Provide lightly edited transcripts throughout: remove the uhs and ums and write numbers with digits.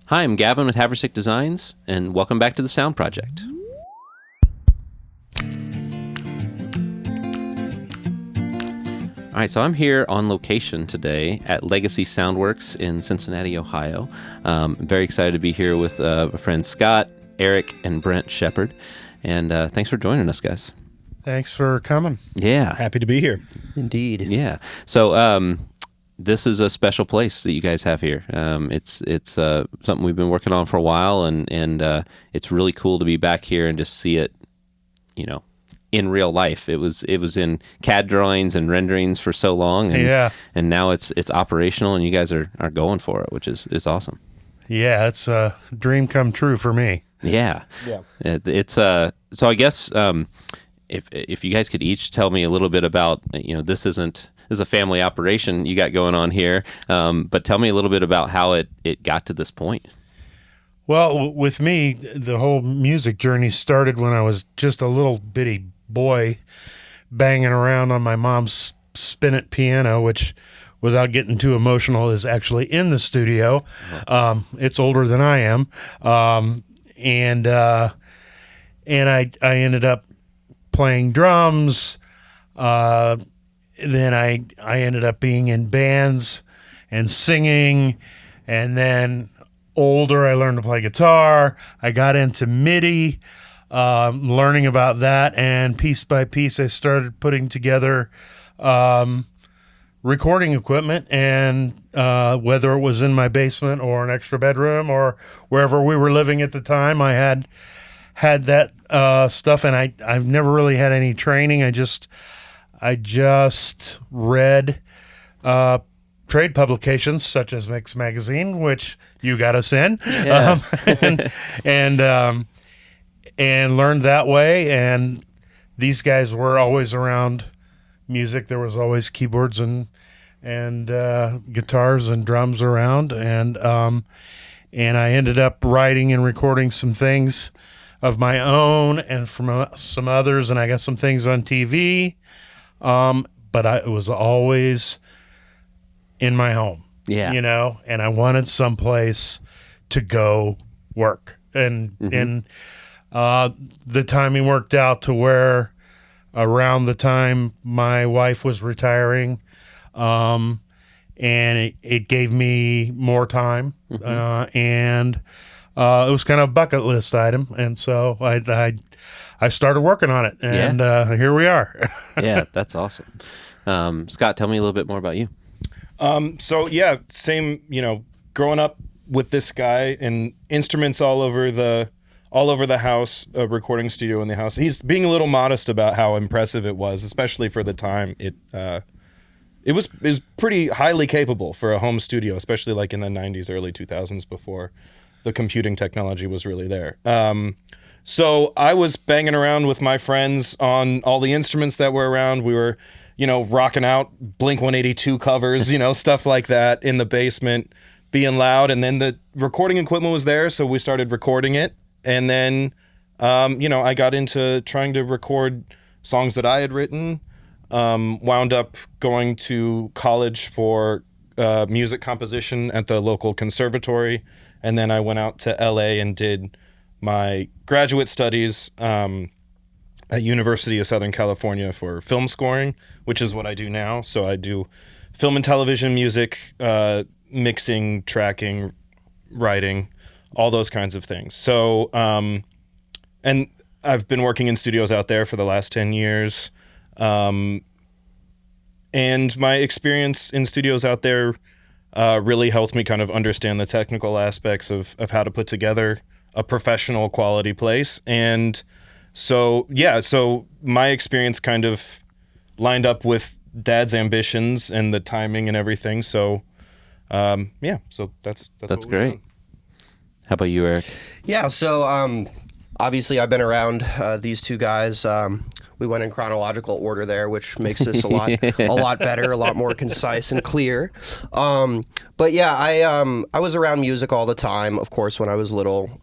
Hi, I'm Gavin with Haversick Designs, and welcome back to the Sound Project. All right, so I'm here on location today at Legacy Soundworks in Cincinnati, Ohio. I'm very excited to be here with my friends Scott, Eric, and Brent Shepard. And thanks for joining us, guys. Thanks for coming. Yeah. Happy to be here. Indeed. Yeah. So this is a special place that you guys have here. It's something we've been working on for a while, and it's really cool to be back here and just see it, in real life. It was in CAD drawings and renderings for so long, and now it's operational, and you guys are going for it, which is awesome. Yeah, it's a dream come true for me. Yeah. It's so I guess if you guys could each tell me a little bit about, this is a family operation you got going on here, but tell me a little bit about how it got to this point. Well, with me, the whole music journey started when I was just a little bitty boy banging around on my mom's spinet piano, which, without getting too emotional, is actually in the studio. It's older than I am. And I ended up playing drums. Then I ended up being in bands and singing, and then older I learned to play guitar. I got into MIDI, learning about that, and piece by piece I started putting together recording equipment, and whether it was in my basement or an extra bedroom or wherever we were living at the time, I had that stuff, and I've never really had any training. I just read trade publications such as Mix Magazine, which you got us in, and learned that way. And these guys were always around music. There was always keyboards and guitars and drums around, and I ended up writing and recording some things of my own and from some others, and I got some things on TV. But it was always in my home, and I wanted someplace to go work. And the timing worked out to where around the time my wife was retiring, and it gave me more time, and it was kind of a bucket list item. And so I started working on it, and here we are. Yeah, that's awesome. Scott, tell me a little bit more about you. Same, growing up with this guy and instruments all over the house, a recording studio in the house. He's being a little modest about how impressive it was, especially for the time. It was pretty highly capable for a home studio, especially like in the 90s, early 2000s, before the computing technology was really there. So I was banging around with my friends on all the instruments that were around. We were, rocking out Blink-182 covers, stuff like that in the basement, being loud. And then the recording equipment was there, so we started recording it. And then, I got into trying to record songs that I had written, wound up going to college for music composition at the local conservatory. And then I went out to LA and did my graduate studies at University of Southern California for film scoring, which is what I do now. So I do film and television music, mixing, tracking, writing, all those kinds of things. So, and I've been working in studios out there for the last 10 years. And my experience in studios out there really helped me kind of understand the technical aspects of how to put together a professional quality place. And so my experience kind of lined up with Dad's ambitions and the timing and everything. So, so that's great. How about you, Eric? Yeah, so obviously I've been around these two guys. We went in chronological order there, which makes this a lot better, a lot more concise and clear. But yeah, I was around music all the time, of course, when I was little.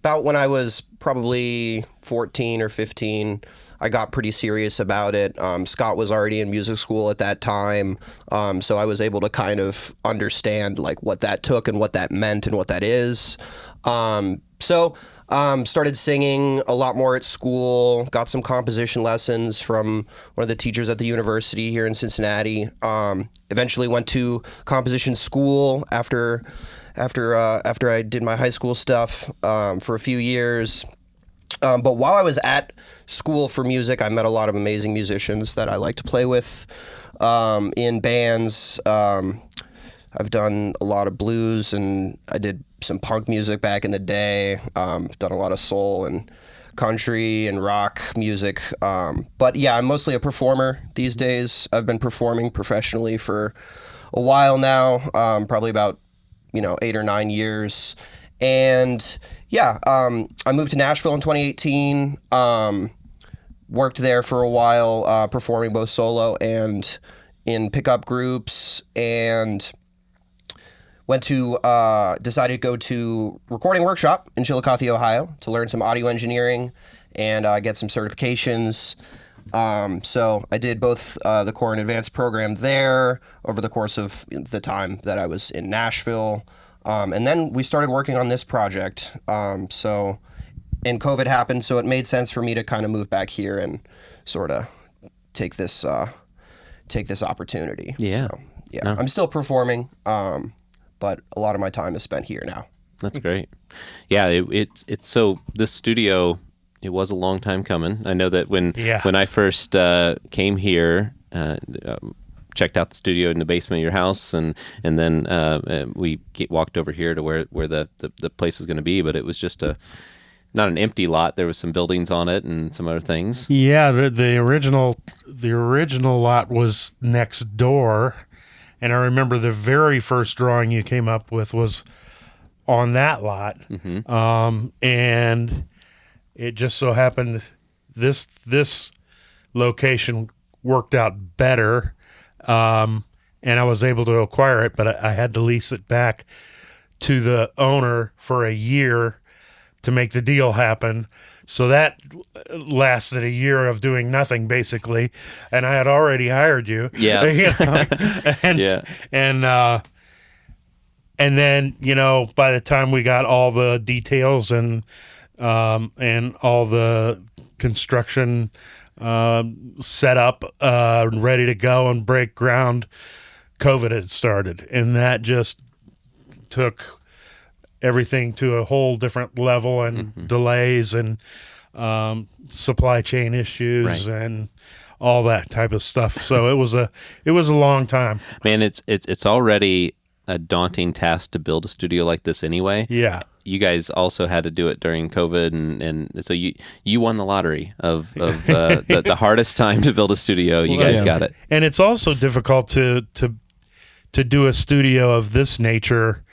about when I was probably 14 or 15, I got pretty serious about it. Scott was already in music school at that time, so I was able to kind of understand like what that took and what that meant and what that is. Started singing a lot more at school, got some composition lessons from one of the teachers at the university here in Cincinnati. Eventually went to composition school after I did my high school stuff for a few years. But while I was at school for music, I met a lot of amazing musicians that I like to play with in bands. I've done a lot of blues, and I did some punk music back in the day. Done a lot of soul and country and rock music. But yeah, I'm mostly a performer these days. I've been performing professionally for a while now, probably about 8 or 9 years. And yeah, I moved to Nashville in 2018. Worked there for a while, performing both solo and in pickup groups, and decided to go to recording workshop in Chillicothe, Ohio, to learn some audio engineering and get some certifications. So I did both the core and advanced program there over the course of the time that I was in Nashville. And then we started working on this project. And COVID happened, so it made sense for me to kind of move back here and sort of take this opportunity. Yeah. So, yeah. No. I'm still performing, but a lot of my time is spent here now. That's great. Yeah, it's so this studio, it was a long time coming. I know that when I first came here, checked out the studio in the basement of your house, and then we walked over here to where the place was going to be, but it was just not an empty lot. There was some buildings on it and some other things. Yeah, the original lot was next door, and I remember the very first drawing you came up with was on that lot. Mm-hmm. And it just so happened this location worked out better, and I was able to acquire it, but I had to lease it back to the owner for a year to make the deal happen. So that lasted a year of doing nothing, basically, and I had already hired you. Yeah. And then, by the time we got all the details and all the construction set up, ready to go and break ground, COVID had started, and that just took everything to a whole different level, and delays and supply chain issues and all that type of stuff. So it was a long time. Man, it's already a daunting task to build a studio like this anyway. Yeah. You guys also had to do it during COVID, and so you won the lottery of the hardest time to build a studio. You guys got it. And it's also difficult to do a studio of this nature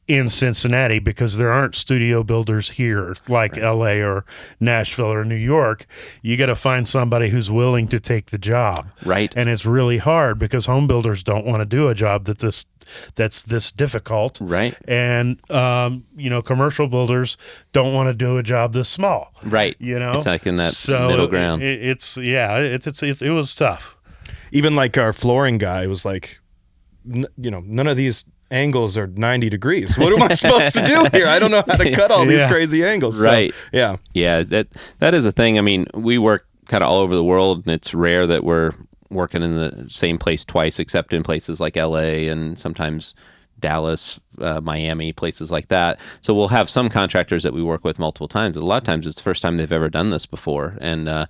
in Cincinnati, because there aren't studio builders here like LA or Nashville or New York. You got to find somebody who's willing to take the job. Right. And it's really hard because home builders don't want to do a job that's this difficult. Right. And commercial builders don't want to do a job this small. Right. It's like in that middle ground. It was tough. Even like our flooring guy was like, none of these angles are 90 degrees. What am I supposed to do here? I don't know how to cut all these crazy angles. Right. So, yeah. Yeah, that is a thing. I mean, we work kind of all over the world, and it's rare that we're working in the same place twice, except in places like LA and sometimes Dallas, Miami, places like that. So we'll have some contractors that we work with multiple times, but a lot of times it's the first time they've ever done this before. And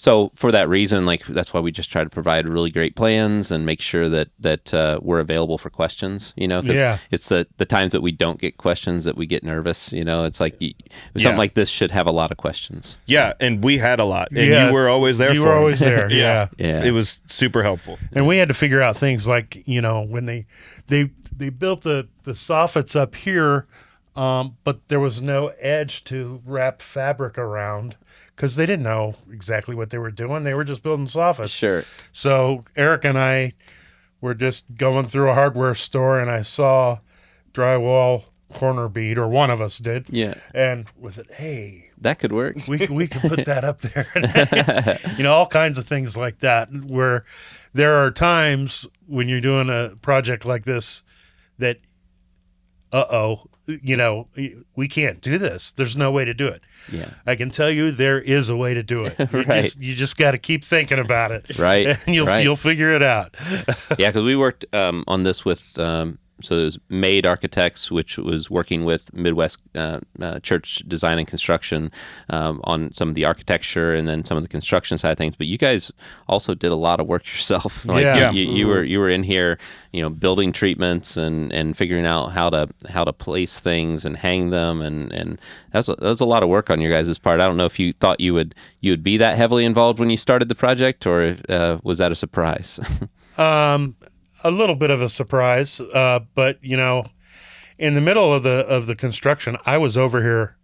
so for that reason, that's why we just try to provide really great plans and make sure that we're available for questions, because it's the times that we don't get questions that we get nervous. It's like something like this should have a lot of questions. Yeah, and we had a lot, and you were always there. You were always there. Yeah. Yeah. It was super helpful. And we had to figure out things like, when they built the soffits up here, but there was no edge to wrap fabric around, because they didn't know exactly what they were doing. They were just building soffits. Sure. So Eric and I were just going through a hardware store, and I saw drywall corner bead, or one of us did. Yeah. And with it, hey, That could work. we can put that up there. All kinds of things like that, where there are times when you're doing a project like this that, we can't do this. There's no way to do it. Yeah. I can tell you there is a way to do it. Right. You just got to keep thinking about it. Right. And you'll figure it out. Yeah, because we worked on this with so it was Made Architects, which was working with Midwest Church Design and Construction on some of the architecture and then some of the construction side of things. But you guys also did a lot of work yourself. Yeah. You were in here, building treatments and figuring out how to place things and hang them, and that was a lot of work on your guys' part. I don't know if you thought you would be that heavily involved when you started the project, or was that a surprise? A little bit of a surprise, but in the middle of the construction, I was over here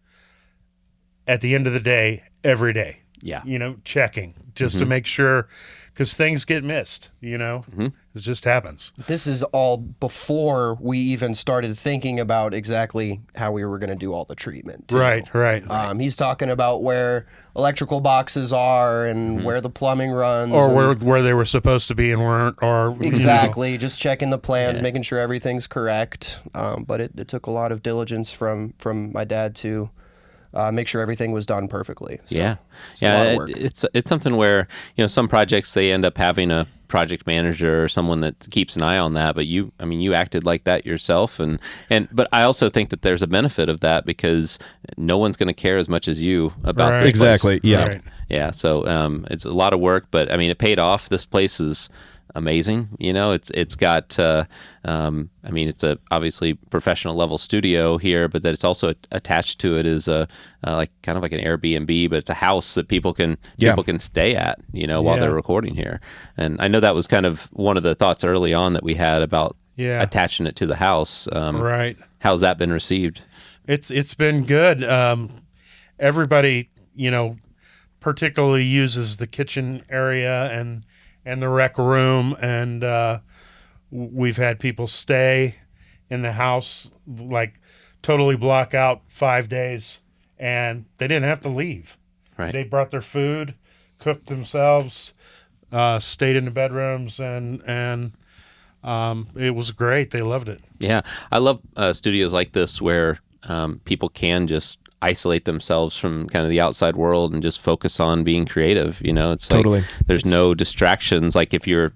at the end of the day every day. Yeah. Checking just to make sure, because things get missed. It just happens. This is all before we even started thinking about exactly how we were going to do all the treatment, too. Right. He's talking about where electrical boxes are and where the plumbing runs, Or where they were supposed to be and weren't, or exactly, just checking the plans, making sure everything's correct. But it took a lot of diligence from my dad to make sure everything was done perfectly. So, yeah. a lot of work. It's something where some projects they end up having a project manager or someone that keeps an eye on that, but you acted like that yourself, but I also think that there's a benefit of that, because no one's going to care as much as you about this Exactly. place. Yeah. Right. Yeah, so it's a lot of work, but it paid off. This place is amazing. It's got it's a obviously professional level studio here, but that it's also attached to it is a kind of like an Airbnb, but it's a house that people can stay at while they're recording here. And I know that was kind of one of the thoughts early on that we had about attaching it to the house. Right. How's that been received? It's been good. Everybody particularly uses the kitchen area and the rec room, and we've had people stay in the house, like totally block out 5 days, and they didn't have to leave. Right. They brought their food, cooked themselves, stayed in the bedrooms, and it was great. They loved it. Yeah, I love studios like this where people can just isolate themselves from kind of the outside world and just focus on being creative. It's Totally. like there's no distractions. Like if you're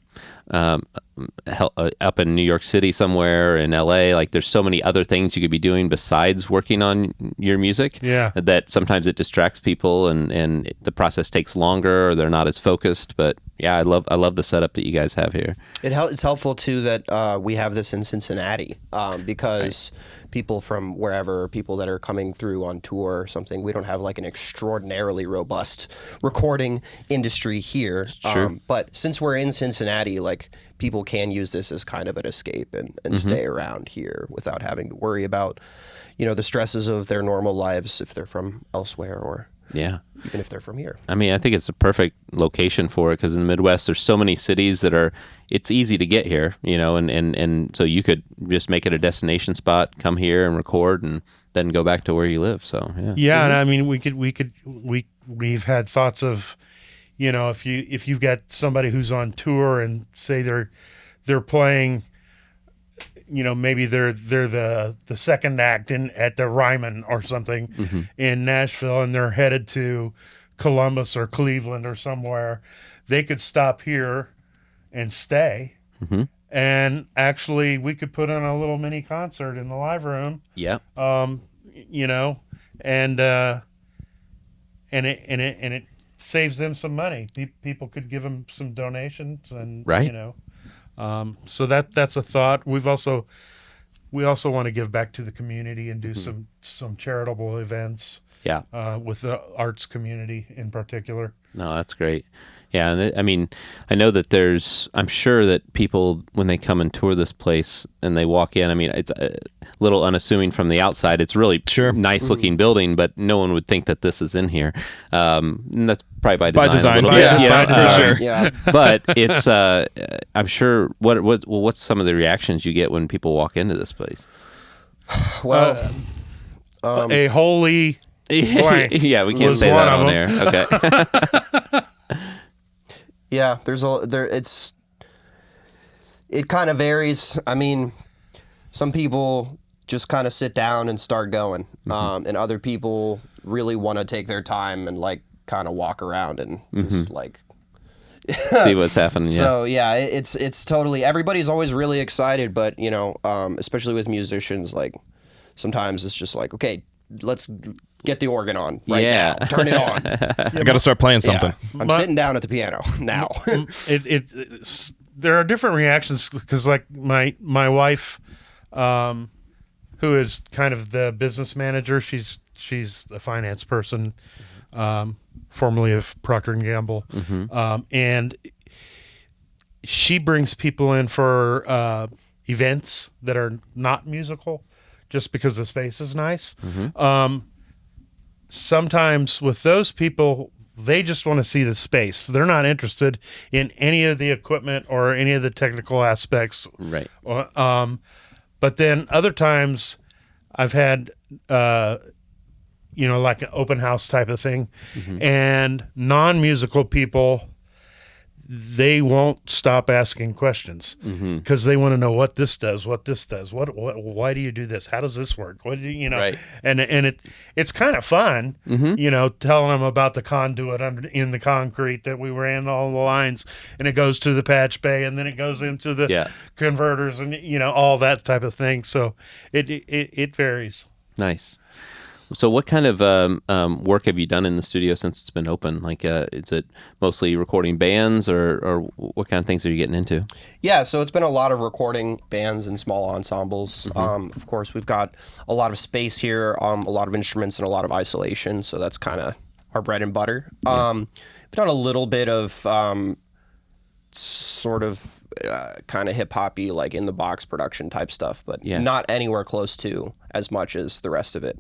up in New York City somewhere, in LA, like there's so many other things you could be doing besides working on your music. Yeah. That sometimes it distracts people and the process takes longer, or they're not as focused. But yeah, I love the setup that you guys have here. It's helpful too that we have this in Cincinnati because people from wherever, people that are coming through on tour or something, we don't have like an extraordinarily robust recording industry here. True. But since we're in Cincinnati, like people can use this as kind of an escape and stay around here without having to worry about, the stresses of their normal lives if they're from elsewhere, or even if they're from here. I think it's a perfect location for it, because in the Midwest, there's so many cities that it's easy to get here, and so you could just make it a destination spot, come here and record, and then go back to where you live. So Yeah, and we've had thoughts of, if you've got somebody who's on tour and say they're playing, maybe they're the second act at the Ryman or something in Nashville, and they're headed to Columbus or Cleveland or somewhere, they could stop here and stay. And actually, we could put on a little mini concert in the live room. Yeah. And it saves them some money. People could give them some donations, and so that's a thought. We also want to give back to the community and do some charitable events. Yeah. With the arts community in particular. No, that's great. Yeah, and I know that I'm sure that people, when they come and tour this place and they walk in, it's a little unassuming from the outside. It's really nice looking building, but no one would think that this is in here. And that's probably by design. By design, for sure. Yeah. But it's, I'm sure, what's some of the reactions you get when people walk into this place? Well, a holy blank Yeah, we can't was say one that of on them. air. Okay. yeah, it kind of varies. I mean, some people just kind of sit down and start going, and other people really want to take their time and like kind of walk around and just like. See what's happening. Yeah. So yeah, it's totally. Everybody's always really excited, but you know, especially with musicians, like sometimes it's just like, okay, let's get the organ on right Yeah. now, turn it on. I got to start playing something. Yeah, I'm sitting down at the piano now. There are different reactions because, like my wife, who is kind of the business manager, she's a finance person, formerly of Procter and Gamble, and she brings people in for events that are not musical, just because the space is nice. Sometimes with those people, they just want to see the space. They're not interested in any of the equipment or any of the technical aspects. Right. But then other times I've had, like an open house type of thing, and non-musical people, they won't stop asking questions because they want to know what this does, why do you do this? How does this work? What do you know? Right. And it's kind of fun, telling them about the conduit in the concrete that we ran all the lines, and it goes to the patch bay, and then it goes into the converters, and all that type of thing. So it varies. Nice. So what kind of work have you done in the studio since it's been open? Like, is it mostly recording bands, or what kind of things are you getting into? Yeah, so it's been a lot of recording bands and small ensembles. Of course, we've got a lot of space here, a lot of instruments, and a lot of isolation. So that's kind of our bread and butter. We've done a little bit of sort of kind of hip hoppy, like in the box production type stuff, but not anywhere close to as much as the rest of it.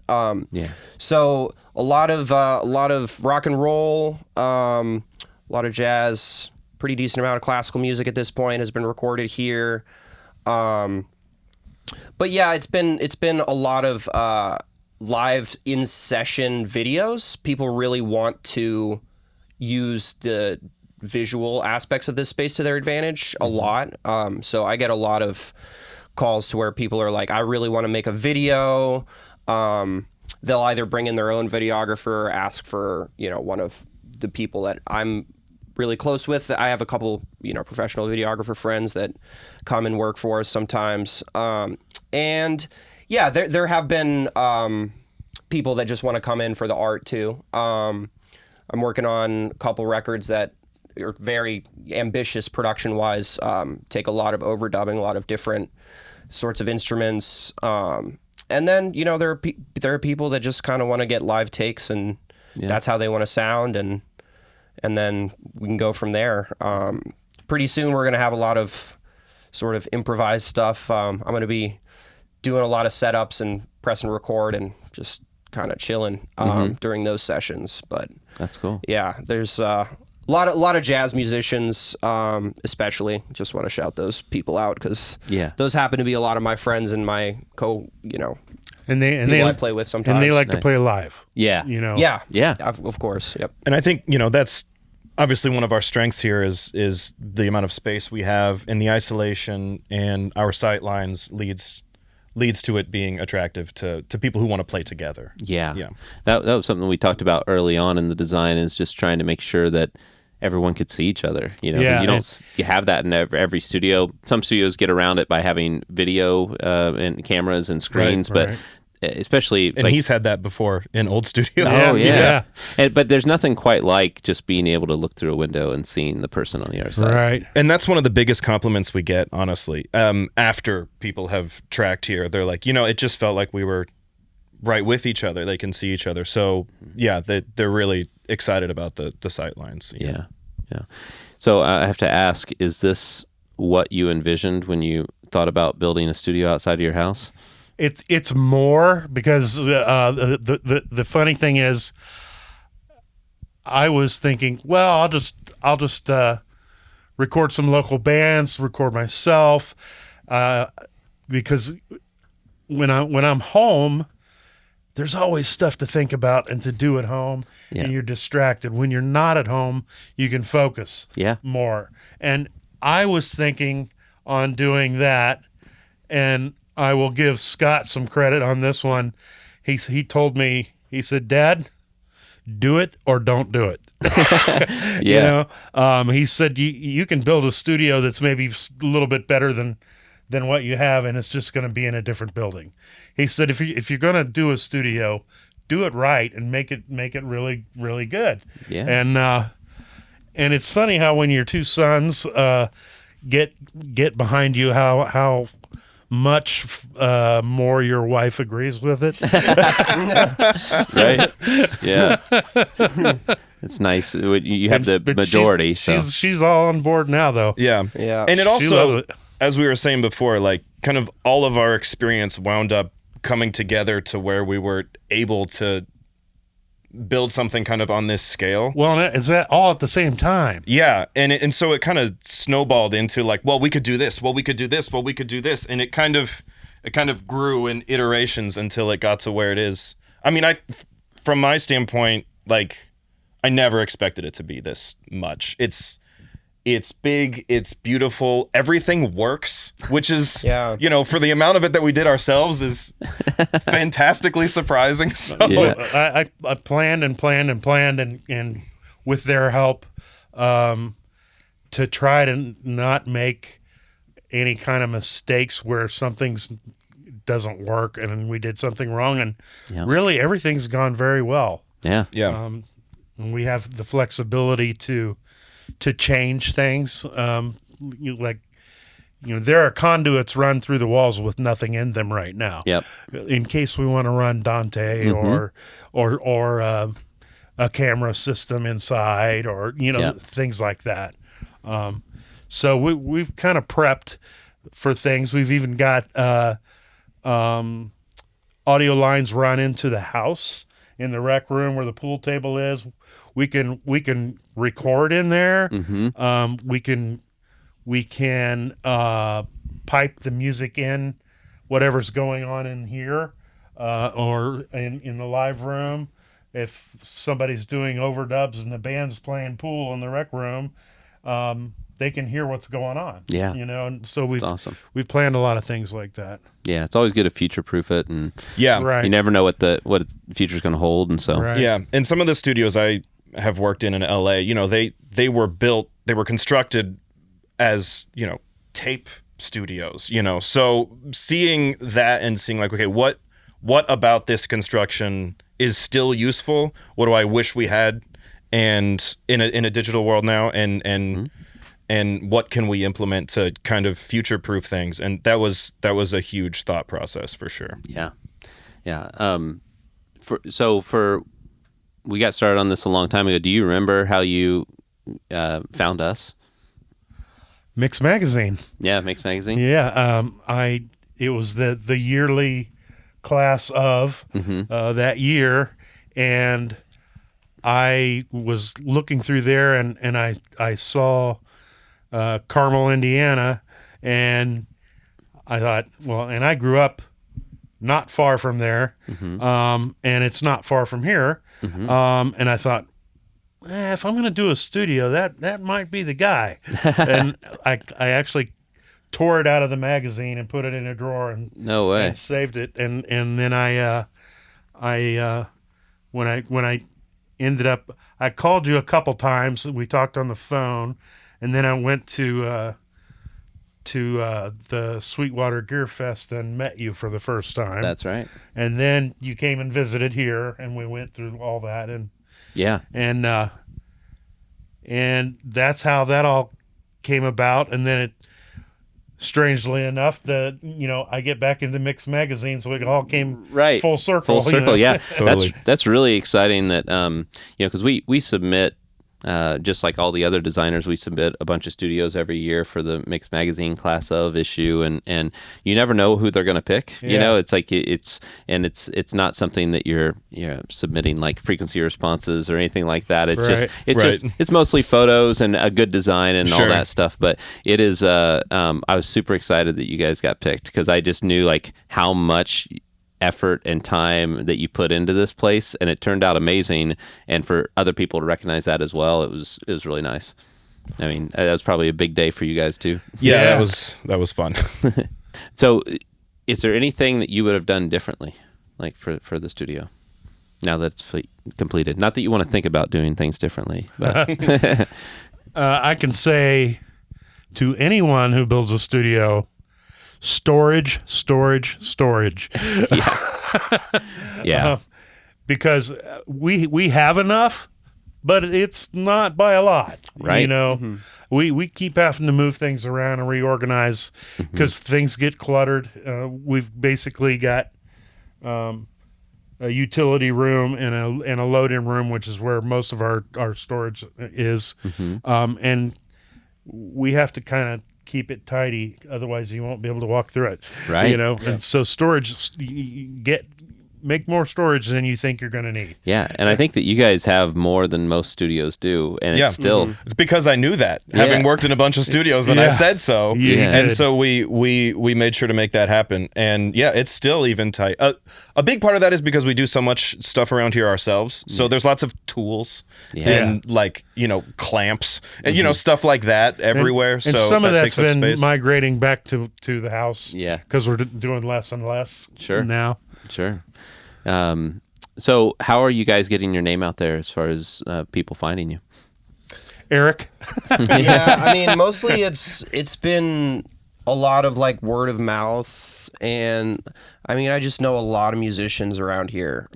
So a lot of rock and roll, a lot of jazz, pretty decent amount of classical music at this point has been recorded here. But yeah, it's been a lot of live in session videos. People really want to use the visual aspects of this space to their advantage a lot. So I get a lot of calls to where people are like, I really want to make a video. They'll either bring in their own videographer or ask for, one of the people that I'm really close with. I have a couple, professional videographer friends that come and work for us sometimes. And yeah, there have been people that just want to come in for the art too. I'm working on a couple records that are very ambitious production-wise, take a lot of overdubbing, a lot of different sorts of instruments. And then, there are people that just kind of want to get live takes, and that's how they want to sound, and then we can go from there. Pretty soon we're going to have a lot of sort of improvised stuff. I'm going to be doing a lot of setups and press and record and just kind of chilling during those sessions. But that's cool. Yeah, there's a lot of jazz musicians, especially. Just want to shout those people out because those happen to be a lot of my friends and my and they I play with sometimes, and they like to play live. Yeah, of course. Yep. And I think that's obviously one of our strengths here is the amount of space we have, and the isolation and our sight lines leads to it being attractive to people who want to play together. Yeah. That was something we talked about early on in the design, is just trying to make sure that everyone could see each other. You have that in every studio. Some studios get around it by having video and cameras and screens, but especially, and he's had that before in old studios. Oh yeah. But there's nothing quite like just being able to look through a window and seeing the person on the other side. Right. And that's one of the biggest compliments we get, honestly. After people have tracked here, they're like, it just felt like we were right with each other. They can see each other. So yeah, they're really excited about the sight lines. Yeah. So I have to ask, is this what you envisioned when you thought about building a studio outside of your house? It's more because the funny thing is, I was thinking, well, I'll just record some local bands, record myself, because when I'm home, there's always stuff to think about and to do at home, Yeah. and you're distracted. When you're not at home, you can focus Yeah. more. And I was thinking on doing that, and I will give Scott some credit on this one. He told me, he said, "Dad, do it or don't do it." Yeah. He said you can build a studio that's maybe a little bit better than what you have, and it's just going to be in a different building. He said if you're going to do a studio, do it right and make it really really good. Yeah. And it's funny how when your two sons get behind you, how much more your wife agrees with it. Right. Yeah. It's nice. You have the But majority. She's all on board now, though. Yeah. Yeah. And it She also, loves it. as we were saying before, like kind of all of our experience wound up coming together to where we were able to build something kind of on this scale. Well, is that all at the same time? Yeah, and so it kind of snowballed into like, well, we could do this, well, we could do this, well, we could do this, and it kind of grew in iterations until it got to where it is. I mean, from my standpoint, like, I never expected it to be this much. It's big, it's beautiful, everything works, which is, Yeah. for the amount of it that we did ourselves is fantastically surprising. So Yeah. I planned and with their help, to try to not make any kind of mistakes where something's doesn't work and we did something wrong, and Yeah. really everything's gone very well. Yeah. yeah. And we have the flexibility to change things. There are conduits run through the walls with nothing in them right now. Yep. In case we want to run Dante or a camera system inside, or Yeah. things like that. So we've kind of prepped for things. We've even got audio lines run into the house in the rec room where the pool table is. We can record in there. We can pipe the music in, whatever's going on in here, or in the live room. If somebody's doing overdubs and the band's playing pool in the rec room, they can hear what's going on. Yeah. And so we've awesome. we've planned a lot of things like that. Yeah. It's always good to future proof it, and Yeah. Right. you never know what the future's going to hold, and so Right. Yeah, and some of the studios I have worked in LA, they were constructed as, tape studios, so seeing that and seeing like, okay, what about this construction is still useful? What do I wish we had, and in a digital world now, and what can we implement to kind of future proof things? And that was a huge thought process for sure. Yeah. Yeah. We got started on this a long time ago. Do you remember how you found us? Mix Magazine. Yeah, Mix Magazine. Yeah. It was the yearly class of that year, and I was looking through there, and I saw Carmel, Indiana, and I thought, well, and I grew up not far from there, and it's not far from here, and I thought, if I'm going to do a studio, that might be the guy. And I actually tore it out of the magazine and put it in a drawer and No way. and saved it. And then when I ended up, I called you a couple times. We talked on the phone, and then I went to the Sweetwater Gear Fest and met you for the first time. That's right. And then you came and visited here, and we went through all that, and that's how that all came about. And then strangely enough, I get back into Mix Magazine, so it all came full circle. Full circle, yeah. Totally. That's really exciting that because we submit Just like all the other designers, we submit a bunch of studios every year for the Mixed Magazine Class of issue, and you never know who they're going to pick. You Yeah. know, it's like it's not something that you're submitting like frequency responses or anything like that. It's Right. it's mostly photos and a good design and all Sure. that stuff. But it is I was super excited that you guys got picked because I just knew like how much effort and time that you put into this place, and it turned out amazing. And for other people to recognize that as well, it was really nice. I mean, that was probably a big day for you guys too. Yeah, Yeah. that was fun. So, is there anything that you would have done differently, like for the studio, now that it's completed? Not that you want to think about doing things differently, but I can say to anyone who builds a studio, storage. yeah, Because we have enough, but it's not by a lot. Right. You know, we keep having to move things around and reorganize because things get cluttered. We've basically got a utility room and a load-in room, which is where most of our storage is, and we have to kind of keep it tidy, otherwise you won't be able to walk through it. Right. You know, and so storage, make more storage than you think you're going to need. yeah. And I think that you guys have more than most studios do, and Yeah. it's still It's because I knew that, having worked in a bunch of studios, and I Yeah. said so. You And did. so we made sure to make that happen. And yeah, it's still even tight. A big part of that is because we do so much stuff around here ourselves. So there's lots of tools and like, clamps and, stuff like that everywhere. And so some of that that's takes up been space. migrating back to the house. Yeah. Because we're doing less and less Sure. now. Sure. So how are you guys getting your name out there as far as people finding you? Eric? Yeah, I mean, mostly it's been a lot of like word of mouth, and I mean, I just know a lot of musicians around here,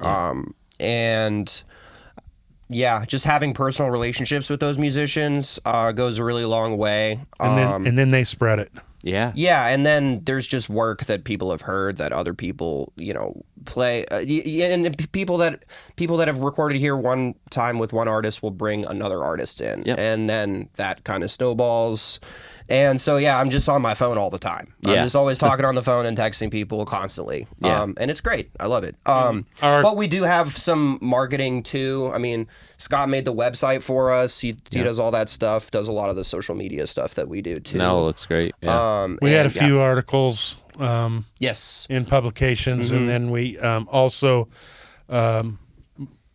and yeah, just having personal relationships with those musicians goes a really long way. And then they spread it. Yeah. Yeah, and then there's just work that people have heard that other people, play, and people that have recorded here one time with one artist will bring another artist in, Yep. and then that kind of snowballs. And so yeah, I'm just on my phone all the time. I'm Yeah. just always talking on the phone and texting people constantly. Yeah. And it's great. I love it. Our- But we do have some marketing too. I mean, Scott made the website for us. He does all that stuff. Does a lot of the social media stuff that we do too. That all looks great. Yeah. We had a And, yeah. few articles Yes. in publications, and then we also,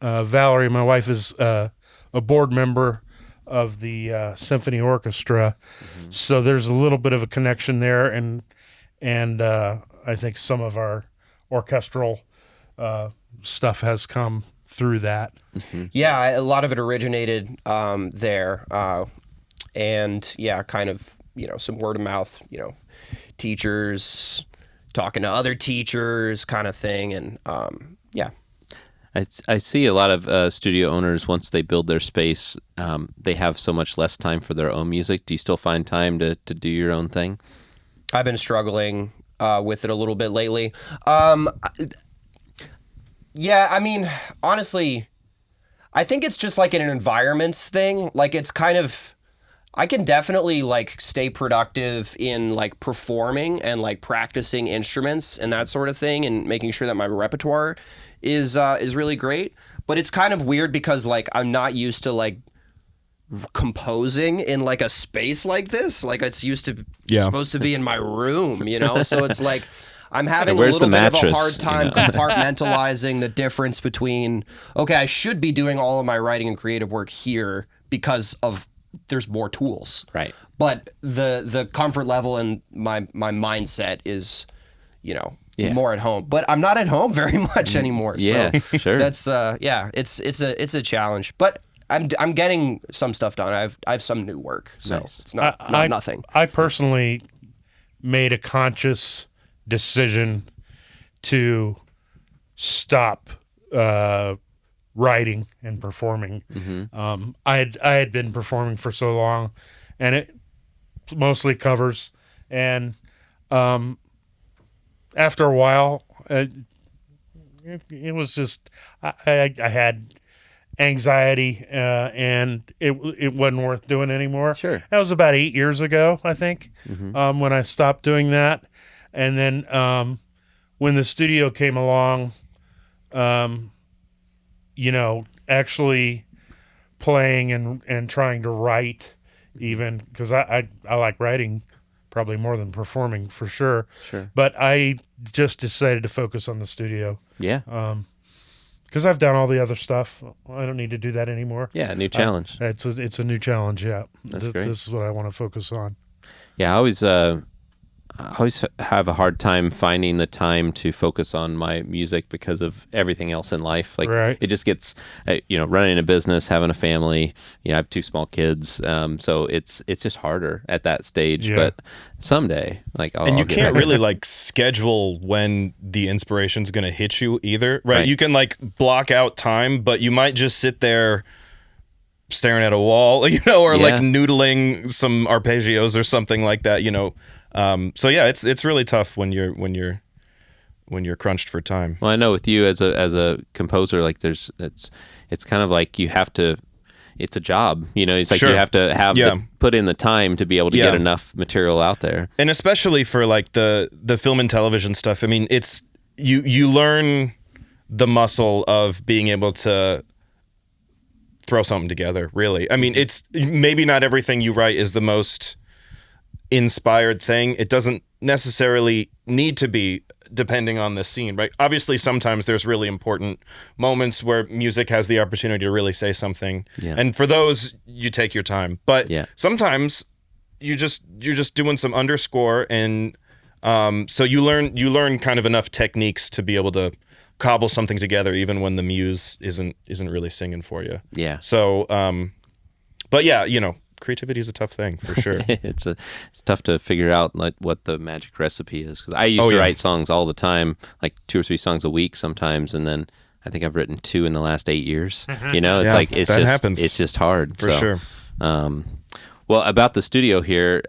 Valerie, my wife, is a board member of the symphony orchestra, so there's a little bit of a connection there, and I think some of our orchestral stuff has come through that. Yeah, a lot of it originated there, and yeah, kind of some word of mouth, teachers talking to other teachers, kind of thing, and yeah. I see a lot of studio owners, once they build their space, they have so much less time for their own music. Do you still find time to do your own thing? I've been struggling with it a little bit lately. Yeah, I mean, honestly, I think it's just like an environments thing. Like it's kind of, I can definitely like stay productive in like performing and like practicing instruments and that sort of thing, and making sure that my repertoire is really great. But it's kind of weird because like I'm not used to like composing in like a space like this. Like it's supposed to be in my room, So it's like I'm having a Where's little the bit of a mattress, hard time compartmentalizing the difference between, okay, I should be doing all of my writing and creative work here because of there's more tools. Right. But the comfort level and my mindset is, more at home. But I'm not at home very much anymore. Yeah, So sure. that's it's a challenge. But I'm getting some stuff done. I have some new work. So Nice. it's not nothing. I personally made a conscious decision to stop writing and performing. I had been performing for so long, and it mostly covers. And after a while, it was just I had anxiety, and it wasn't worth doing anymore. Sure. That was about 8 years ago, I think, when I stopped doing that. And then when the studio came along, actually playing and trying to write, even because I like writing probably more than performing for sure. Sure. But I just decided to focus on the studio Yeah. because I've done all the other stuff. I don't need to do that anymore. Yeah. New challenge. It's a new challenge. Yeah, That's great. This is what I want to focus on. Yeah. I always have a hard time finding the time to focus on my music because of everything else in life. Like Right. it just gets, running a business, having a family. I have 2 small kids, so it's just harder at that stage. Yeah. But someday, like, And you I'll get can't back. really like schedule when the inspiration's going to hit you either, right? Right. You can like block out time, but you might just sit there staring at a wall, or like Yeah. noodling some arpeggios or something like that, So yeah, it's really tough when you're crunched for time. Well, I know with you as a composer, like it's kind of like you have to. It's a job, It's like Sure. you have to have put in the time to be able to Yeah. get enough material out there. And especially for like the film and television stuff. I mean, it's you learn the muscle of being able to throw something together, really. I mean, it's maybe not everything you write is the most inspired thing. It doesn't necessarily need to be, depending on the scene, right? Obviously, sometimes there's really important moments where music has the opportunity to really say something. Yeah. And for those, you take your time. But Yeah. sometimes you're just doing some underscore, and so you learn kind of enough techniques to be able to cobble something together even when the muse isn't really singing for you. Yeah. So but yeah, creativity is a tough thing for sure. it's tough to figure out like what the magic recipe is, because I used Oh, to yeah. write songs all the time, like 2 or 3 songs a week sometimes, and then I think I've written 2 in the last 8 years. It's Yeah, like it's that just happens. it's just hard For sure. Well, about the studio here,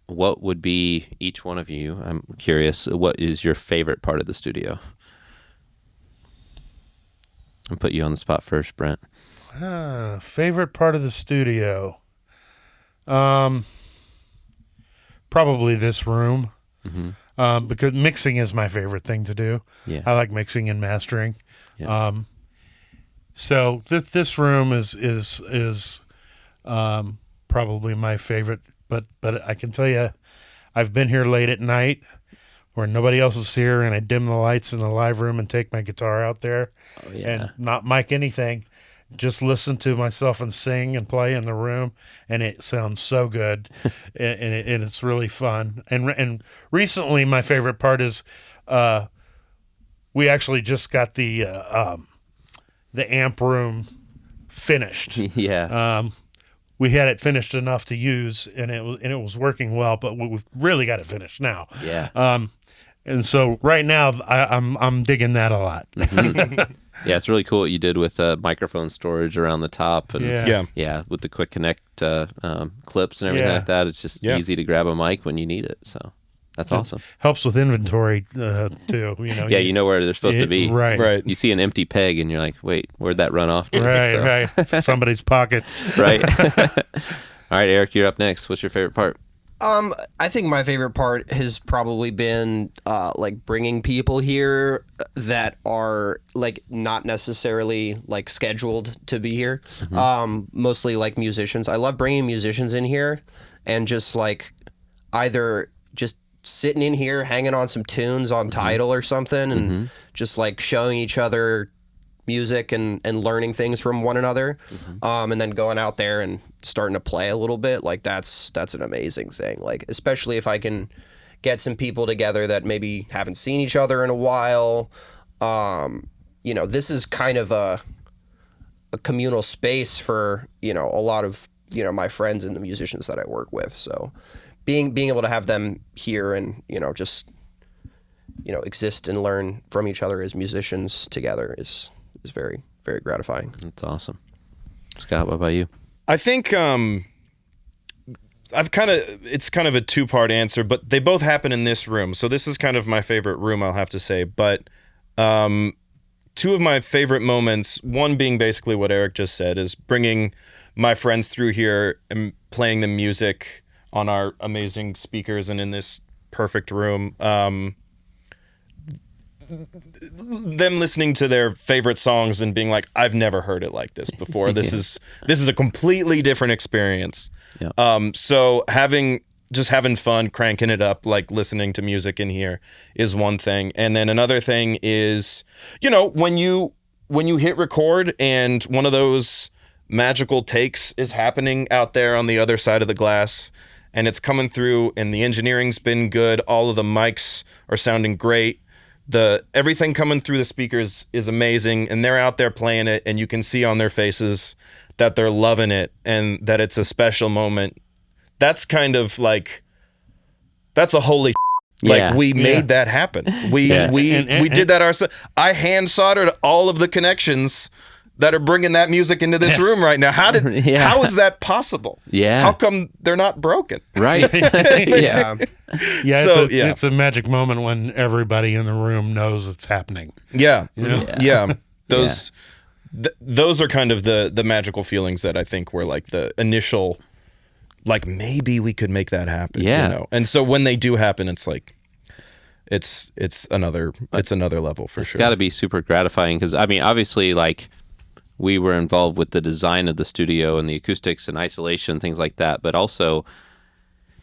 what would be each one of you? I'm curious. What is your favorite part of the studio? I'll put you on the spot first, Brent. Favorite part of the studio? Probably this room. Because mixing is my favorite thing to do. Yeah. I like mixing and mastering. Yeah. So this room is probably my favorite. But I can tell you, I've been here late at night where nobody else is here, and I dim the lights in the live room and take my guitar out there Oh, yeah. and not mic anything. Just listen to myself and sing and play in the room, and it sounds so good, and it's really fun. And recently, my favorite part is we actually just got the amp room finished. Yeah. We had it finished enough to use, and it was working well, but we've really got it finished now. Yeah. And so right now, I'm digging that a lot. Yeah, it's really cool what you did with microphone storage around the top, and Yeah. with the quick connect clips and everything Yeah. like that. It's just Yeah. easy to grab a mic when you need it. So that's awesome. Helps with inventory too. Yeah, you know where they're supposed to be. Right. Right. You see an empty peg, and you're like, "Wait, where'd that run off to?" Right, So- right. Somebody's pocket. right. All right, Eric, you're up next. What's your favorite part? I think my favorite part has probably been like bringing people here that are like not necessarily like scheduled to be here. Mostly like musicians. I love bringing musicians in here and just like either just sitting in here hanging on some tunes on Tidal or something and just like showing each other music and learning things from one another, and then going out there and starting to play a little bit. Like that's an amazing thing, like especially if I can get some people together that maybe haven't seen each other in a while. This is kind of a communal space for a lot of my friends and the musicians that I work with, so being able to have them here and just exist and learn from each other as musicians together is very, very gratifying. That's awesome. Scott, what about you? I think it's kind of a 2-part answer, but they both happen in this room. So this is kind of my favorite room, I'll have to say. But two of my favorite moments, one being basically what Eric just said, is bringing my friends through here and playing the music on our amazing speakers and in this perfect room. Them listening to their favorite songs and being like, I've never heard it like this before. This is a completely different experience. Yeah. So having fun, cranking it up, like listening to music in here is one thing. And then another thing is, when you hit record and one of those magical takes is happening out there on the other side of the glass and it's coming through and the engineering's been good, all of the mics are sounding great. Everything coming through the speakers is amazing, and they're out there playing it, and you can see on their faces that they're loving it and that it's a special moment. That's kind of like, that's a holy Yeah. like we made that happen. We did that ourselves. I hand soldered all of the connections that are bringing that music into this room right now. How is that possible? Yeah. How come they're not broken? Right. Yeah. Yeah, So, it's a magic moment when everybody in the room knows it's happening. Yeah. Yeah. Yeah. Those are kind of the magical feelings that I think were like the initial, like, maybe we could make that happen. Yeah. And so when they do happen, it's like, it's another level for It's sure. got to be super gratifying because, I mean, obviously, like, we were involved with the design of the studio and the acoustics and isolation, things like that. But also,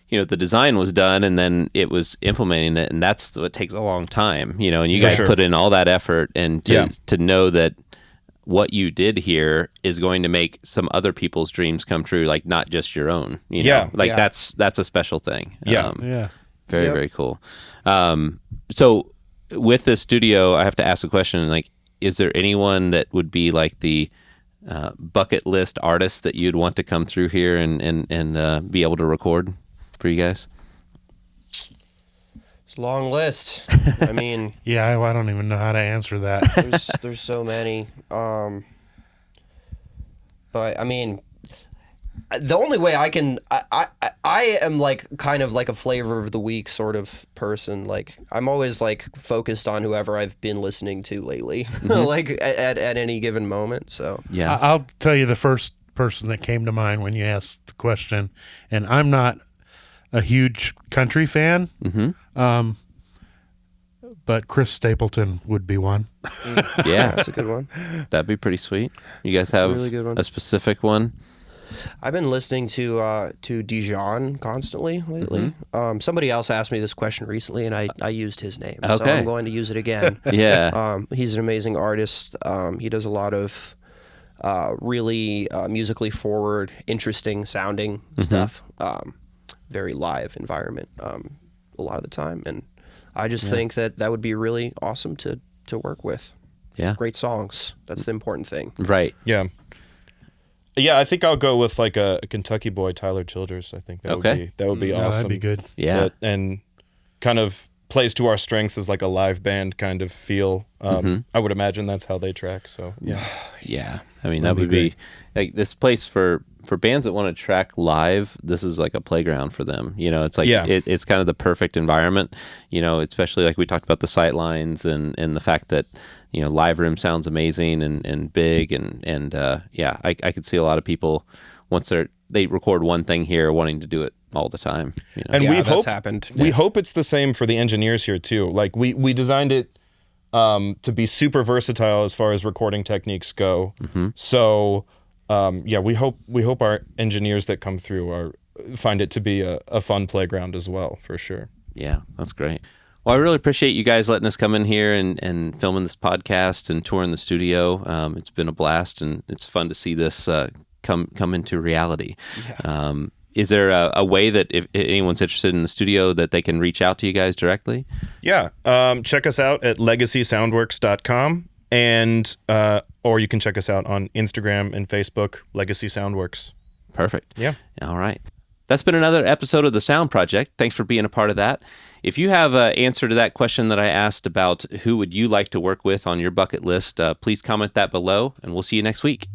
the design was done and then it was implementing it. And that's what takes a long time, and you guys put in all that effort and to know that what you did here is going to make some other people's dreams come true, like not just your own, that's a special thing. Yeah. Very, very cool. So with this studio, I have to ask a question, like, is there anyone that would be like the bucket list artist that you'd want to come through here and be able to record for you guys? It's a long list. I mean, Yeah, I don't even know how to answer that. there's so many. But I mean, the only way I can, I am like kind of like a flavor of the week sort of person. Like I'm always like focused on whoever I've been listening to lately, like at any given moment. So Yeah. I'll tell you the first person that came to mind when you asked the question, and I'm not a huge country fan, but Chris Stapleton would be one. Yeah. that's a good one. That'd be pretty sweet. You guys have really good one. a specific one? I've been listening to Dijon constantly lately. Somebody else asked me this question recently, and I used his name, so Okay. I'm going to use it again. Yeah. He's an amazing artist. He does a lot of really musically forward, interesting sounding stuff. Very live environment a lot of the time, and I just think that would be really awesome to work with. Yeah. Great songs. That's the important thing. Right. Yeah. Yeah, I think I'll go with like a Kentucky boy, Tyler Childers. I think that would be No, awesome. that'd be good. Yeah. And kind of plays to our strengths as like a live band kind of feel. I would imagine that's how they track. So yeah. Yeah. I mean, that would be like this place for bands that want to track live. This is like a playground for them. It's like, it's kind of the perfect environment, especially like we talked about the sight lines and the fact that, live room sounds amazing and big. And I could see a lot of people once they record one thing here wanting to do it all the time. And Yeah, we that's hope happened. We hope it's the same for the engineers here too. Like we designed it to be super versatile as far as recording techniques go. So we hope our engineers that come through find it to be a fun playground as well, for sure. Yeah, that's great. Well, I really appreciate you guys letting us come in here and filming this podcast and touring the studio. It's been a blast, and it's fun to see this come into reality. Yeah. Is there a way that if anyone's interested in the studio that they can reach out to you guys directly? Yeah. Check us out at legacysoundworks.com and or you can check us out on Instagram and Facebook, Legacy Soundworks. Perfect. Yeah. All right. That's been another episode of the Sound Project. Thanks for being a part of that. If you have an answer to that question that I asked about who would you like to work with on your bucket list, please comment that below, and we'll see you next week.